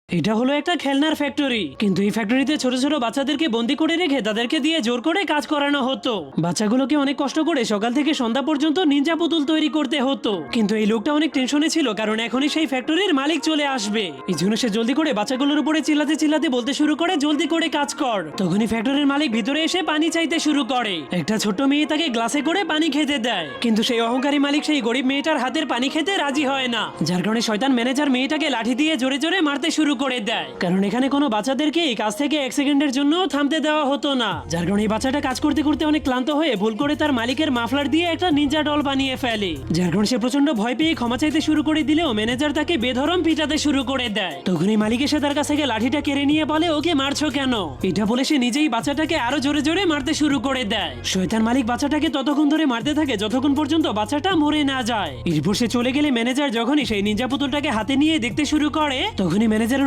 এটা হলো একটা খেলনার ফ্যাক্টরি, কিন্তু এই ফ্যাক্টরিতে ছোট ছোট বাচ্চাদেরকে বন্দি করে রেখে তাদেরকে দিয়ে জোর করে কাজ করানো হতো। বাচ্চাগুলোকে অনেক কষ্ট করে সকাল থেকে সন্ধ্যা পর্যন্ত নিনজা পুতুল তৈরি করতে হতো। কিন্তু এই লোকটা অনেক টেনশনে ছিল, কারণ এখনই সেই ফ্যাক্টরির মালিক চলে আসবে। এই জন্য সে জলদি করে বাচ্চাগুলোর উপরে চিল্লাতে চিল্লাতে বলতে শুরু করে, জলদি করে কাজ কর। তখনই ফ্যাক্টরির মালিক ভিতরে এসে পানি চাইতে শুরু করে। একটা ছোট্ট মেয়ে তাকে গ্লাসে করে পানি খেতে দেয়, কিন্তু সেই অহংকারী মালিক সেই গরিব মেয়েটার হাতের পানি খেতে রাজি হয় না। যার কারণে শয়তান ম্যানেজার মেয়েটাকে লাঠি দিয়ে জোরে জোরে মারতে শুরু করে দেয়, কারণ এখানে কোনো বাচ্চাদেরকে এই কাজ থেকে 1 সেকেন্ডের জন্য থামতে দেওয়া হতো না। যার কারণে এই বাচ্চাটা কাজ করতে করতে অনেক ক্লান্ত হয়ে ভুল করে তার মালিকের মাফলার দিয়ে একটা নিনজা ডল বানিয়ে ফেলে। যার কারণে সে প্রচন্ড ভয় পেয়ে ক্ষমা চাইতে শুরু করে দিলেও ম্যানেজার তাকে বেধরম পিটাতে শুরু করে দেয়। তখনই মালিক এসে তার কাছ থেকে লাঠিটা কেড়ে নিয়ে বলে, ওকে মারছো কেন? এটা বলে সে নিজেই বাচ্চাটাকে আরো জোরে জোরে মারতে শুরু করে দেয়। শয়তান মালিক বাচ্চাটাকে ততক্ষণ ধরে মারতে থাকে যতক্ষণ পর্যন্ত বাচ্চাটা মরে না যায়। এরপর সে চলে গেলে ম্যানেজার যখনই সেই নিনজা পুতুলটাকে হাতে নিয়ে দেখতে শুরু করে, তখনই ম্যানেজারের